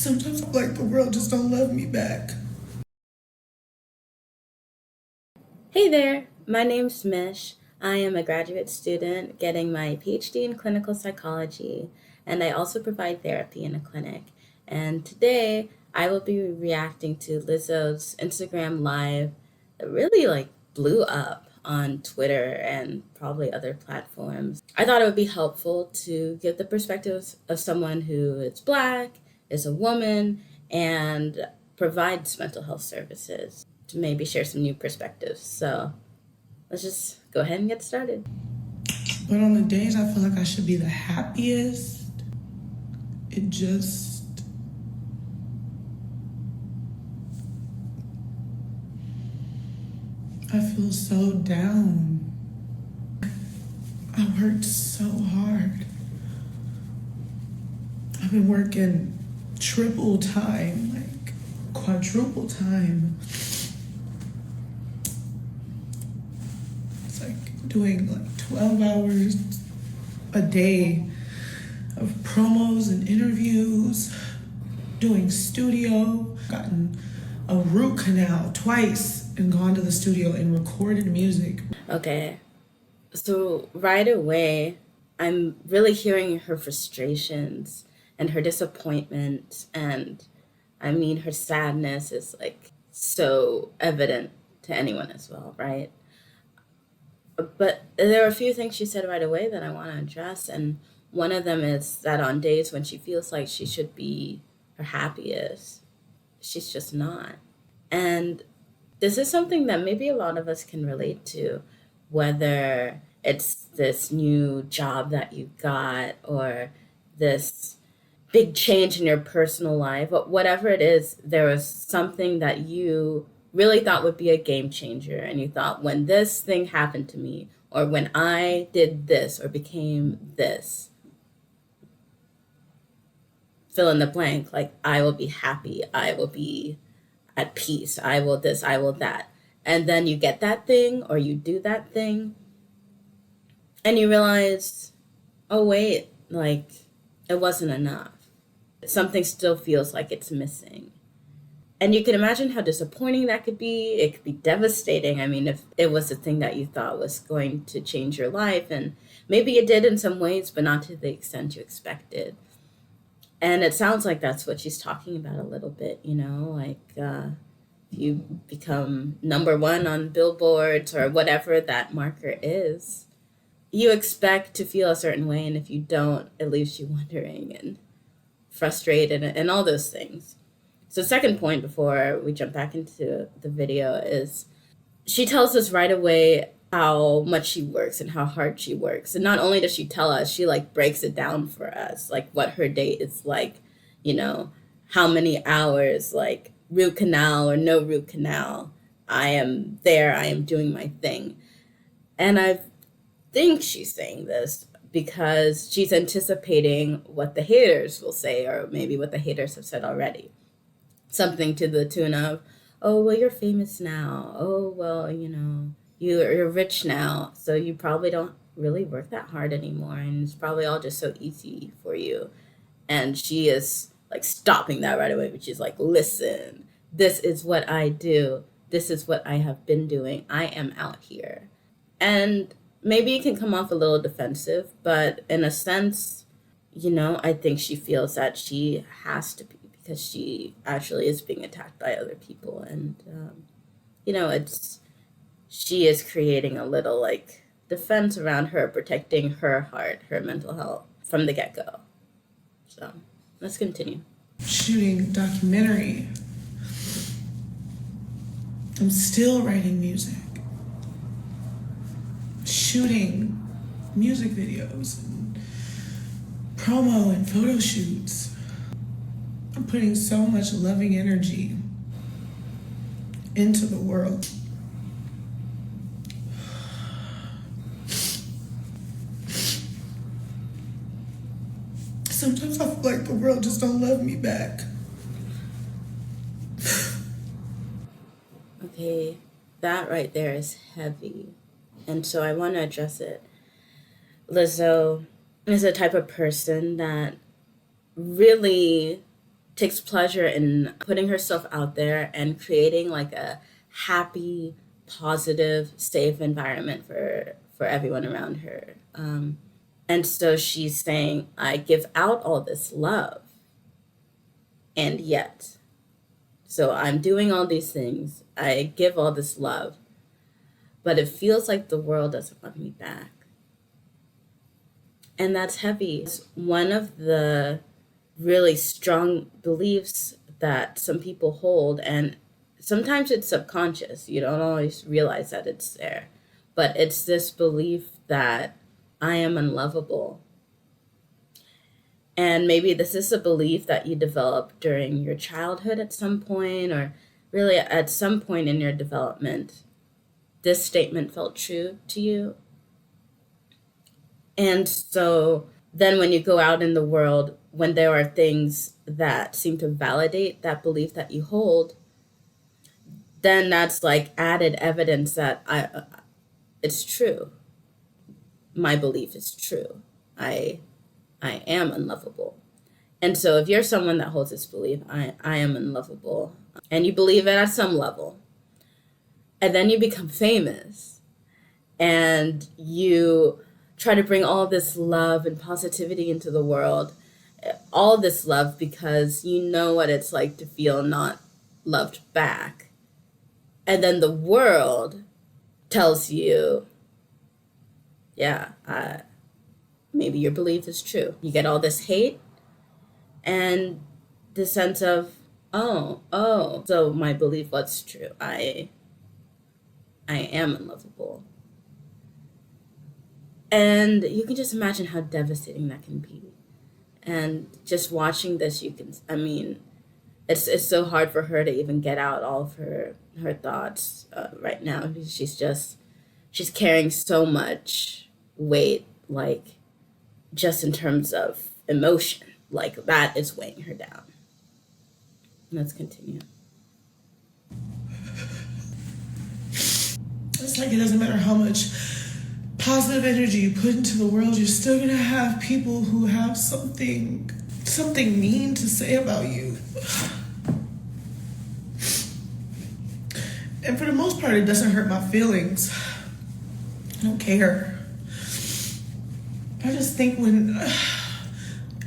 Sometimes I feel like the world just don't love me back. Hey there, my name's Mish. I am a graduate student getting my PhD in clinical psychology, and I also provide therapy in a clinic. And today I will be reacting to Lizzo's Instagram Live that really blew up on Twitter and probably other platforms. I thought it would be helpful to give the perspectives of someone who is black, is a woman, and provides mental health services to maybe share some new perspectives. So let's just go ahead and get started. But on the days I feel like I should be the happiest, it just, I feel so down. I worked so hard. I've been working triple time, like quadruple time. It's like doing like 12 hours a day of promos and interviews, doing studio, gotten a root canal twice and gone to the studio and recorded music. Okay, so right away, I'm really hearing her frustrations and her disappointment, and I mean, her sadness is so evident to anyone as well, right? But there are a few things she said right away that I want to address, and one of them is that on days when she feels like she should be her happiest, she's just not. And this is something that maybe a lot of us can relate to, whether it's this new job that you got or this big change in your personal life, but whatever it is, there was something that you really thought would be a game changer. And you thought, when this thing happened to me, or when I did this or became this, fill in the blank, like I will be happy, I will be at peace, I will this, I will that. And then you get that thing or you do that thing and you realize, oh, wait, it wasn't enough. Something still feels like it's missing. And you can imagine how disappointing that could be. It could be devastating. I mean, if it was a thing that you thought was going to change your life, and maybe it did in some ways, but not to the extent you expected. And it sounds like that's what she's talking about a little bit, if you become number one on billboards or whatever that marker is, you expect to feel a certain way. And if you don't, it leaves you wondering and frustrated and all those things. So, second point before we jump back into the video is she tells us right away how much she works and how hard she works. And not only does she tell us, she breaks it down for us, like what her day is like, you know, how many hours, like root canal or no root canal. I am there, I am doing my thing. And I think she's saying this because she's anticipating what the haters will say, or maybe what the haters have said already. Something to the tune of, oh, well, you're famous now. Oh, well, you're rich now. So you probably don't really work that hard anymore. And it's probably all just so easy for you. And she is stopping that right away. But she's like, listen, this is what I do. This is what I have been doing. I am out here. And maybe it can come off a little defensive, but in a sense, I think she feels that she has to be, because she actually is being attacked by other people. And, it's, she is creating a little defense around her, protecting her heart, her mental health from the get go. So let's continue. Shooting documentary. I'm still writing music. Shooting music videos and promo and photo shoots. I'm putting so much loving energy into the world. Sometimes I feel like the world just don't love me back. Okay, that right there is heavy. And so I want to address it. Lizzo is a type of person that really takes pleasure in putting herself out there and creating like a happy, positive, safe environment for everyone around her. And so she's saying, I give out all this love, and yet, so I'm doing all these things, I give all this love, but it feels like the world doesn't love me back. And that's heavy. It's one of the really strong beliefs that some people hold, and sometimes it's subconscious. You don't always realize that it's there. But it's this belief that I am unlovable. And maybe this is a belief that you develop during your childhood at some point, or really at some point in your development. This statement felt true to you. And so then when you go out in the world, when there are things that seem to validate that belief that you hold, then that's like added evidence that it's true. My belief is true. I am unlovable. And so if you're someone that holds this belief, I am unlovable, and you believe it at some level, and then you become famous and you try to bring all this love and positivity into the world, all this love because you know what it's like to feel not loved back. And then the world tells you, yeah, maybe your belief is true. You get all this hate and the sense of, oh, so my belief was true. I am unlovable. And you can just imagine how devastating that can be. And just watching this, it's so hard for her to even get out all of her thoughts right now. She's carrying so much weight, like just in terms of emotion, like that is weighing her down. Let's continue. It's like it doesn't matter how much positive energy you put into the world, you're still gonna have people who have something mean to say about you. And for the most part, it doesn't hurt my feelings. I don't care. I just think when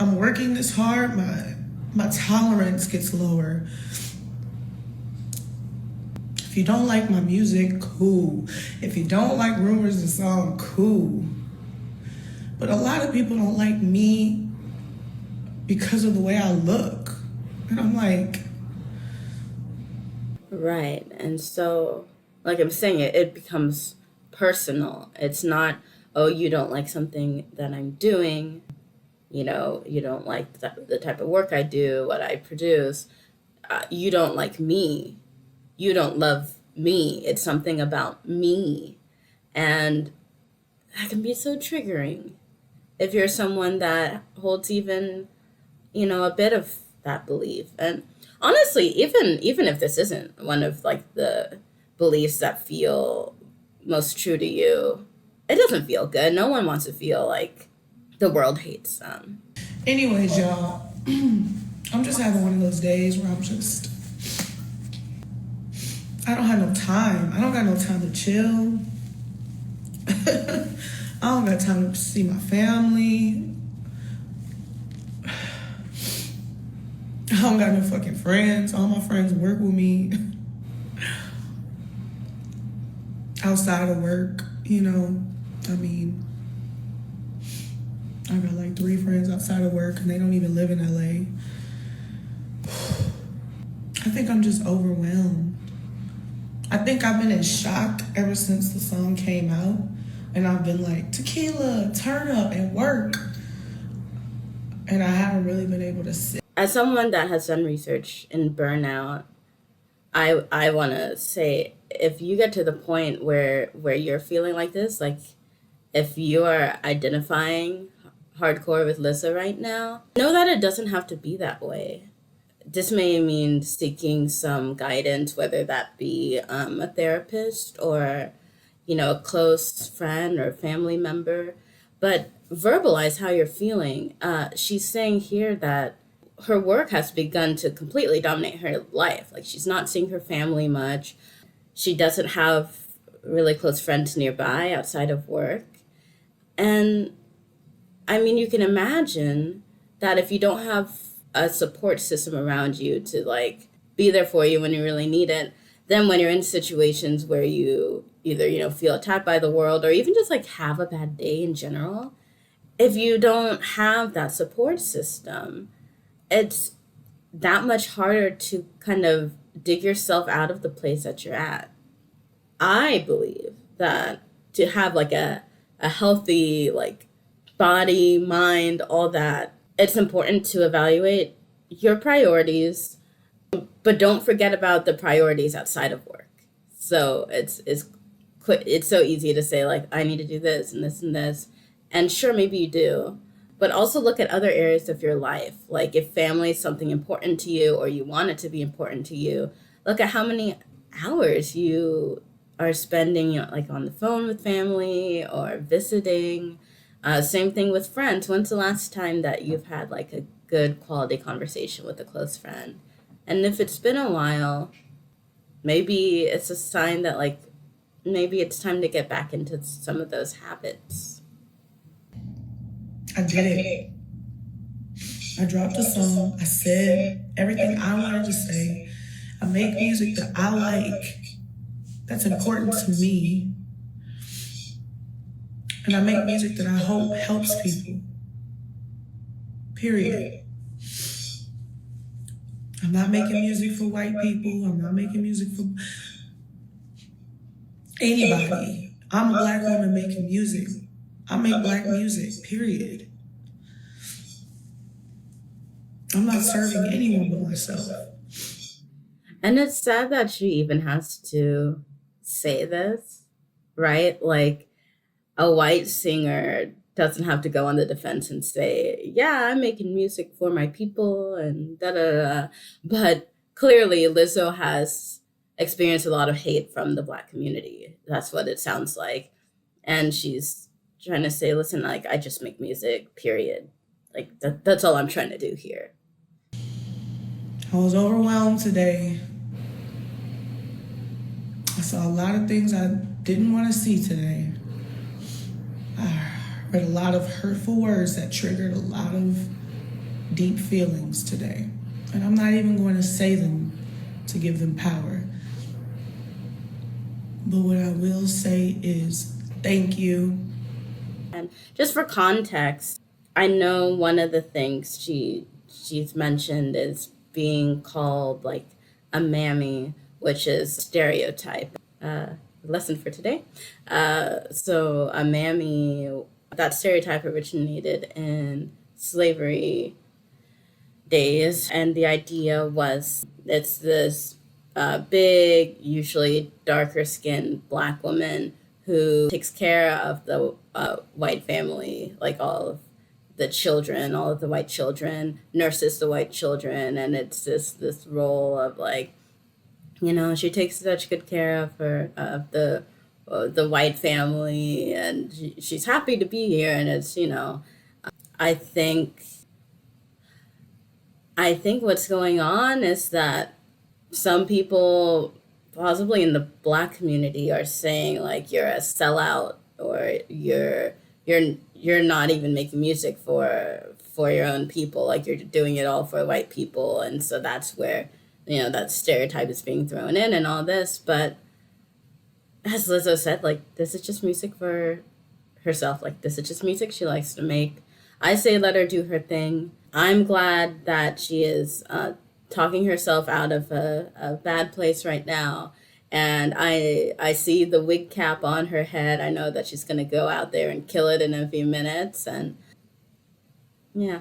I'm working this hard, my tolerance gets lower. If you don't like my music, cool. If you don't like Rumors the song, cool. But a lot of people don't like me because of the way I look. And I'm like... Right. And so, like I'm saying, it becomes personal. It's not, oh, you don't like something that I'm doing. You don't like the type of work I do, what I produce. You don't like me. You don't love me. It's something about me. And that can be so triggering if you're someone that holds even, a bit of that belief. And honestly, even if this isn't one of like the beliefs that feel most true to you, it doesn't feel good. No one wants to feel like the world hates them. Anyways, y'all, I'm just having one of those days where I don't have no time. I don't got no time to chill. I don't got time to see my family. I don't got no fucking friends. All my friends work with me outside of work, I got like 3 friends outside of work and they don't even live in LA. I think I'm just overwhelmed. I think I've been in shock ever since the song came out. And I've been like, tequila, turn up, and work. And I haven't really been able to sit. As someone that has done research in burnout, I want to say, if you get to the point where you're feeling like this, like if you are identifying hardcore with Lizzo right now, know that it doesn't have to be that way. This may mean seeking some guidance, whether that be a therapist or, a close friend or family member, but verbalize how you're feeling. She's saying here that her work has begun to completely dominate her life. Like, she's not seeing her family much. She doesn't have really close friends nearby outside of work. And I mean, you can imagine that if you don't have a support system around you to like be there for you when you really need it, then when you're in situations where you either, feel attacked by the world or even just like have a bad day in general, if you don't have that support system, it's that much harder to kind of dig yourself out of the place that you're at. I believe that to have like a healthy like body, mind, all that, it's important to evaluate your priorities, but don't forget about the priorities outside of work. So it's so easy to say like I need to do this and this and this, and sure, maybe you do, but also look at other areas of your life. Like if family is something important to you or you want it to be important to you, look at how many hours you are spending, like on the phone with family or visiting. Same thing with friends. When's the last time that you've had like a good quality conversation with a close friend? And if it's been a while, maybe it's a sign that like maybe it's time to get back into some of those habits. I did it. I dropped a song. I said everything I wanted to say. I make music that I like, that's important to me. And I make music that I hope helps people. Period. I'm not making music for white people. I'm not making music for anybody. I'm a black woman making music. I make black music, period. I'm not serving anyone but myself. And it's sad that she even has to say this, right? Like a white singer doesn't have to go on the defense and say, yeah, I'm making music for my people and da da da. But clearly, Lizzo has experienced a lot of hate from the Black community. That's what it sounds like. And she's trying to say, listen, like, I just make music, period. Like, that's all I'm trying to do here. I was overwhelmed today. I saw a lot of things I didn't want to see today. I read a lot of hurtful words that triggered a lot of deep feelings today. And I'm not even going to say them to give them power. But what I will say is thank you. And just for context, I know one of the things she's mentioned is being called like a mammy, which is stereotype. Lesson for today. So a mammy, that stereotype originated in slavery days, and the idea was it's this big, usually darker skinned Black woman who takes care of the white family, like all of the children, all of the white children, nurses the white children, and it's this role of like, she takes such good care of the white family, and she's happy to be here, and it's I think what's going on is that some people, possibly in the Black community, are saying like you're a sellout, or you're not even making music for your own people, like you're doing it all for white people, and so that's where that stereotype is being thrown in and all this. But as Lizzo said, like, this is just music for herself. Like, this is just music she likes to make. I say let her do her thing. I'm glad that she is talking herself out of a bad place right now. And I see the wig cap on her head. I know that she's going to go out there and kill it in a few minutes. And yeah.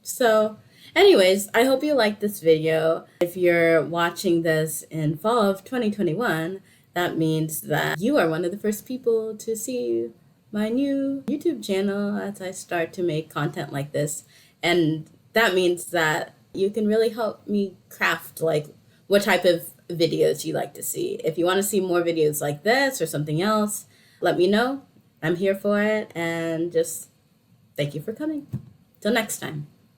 So anyways, I hope you liked this video. If you're watching this in fall of 2021, that means that you are one of the first people to see my new YouTube channel as I start to make content like this. And that means that you can really help me craft like what type of videos you like to see. If you want to see more videos like this or something else, let me know. I'm here for it, and just thank you for coming. Till next time.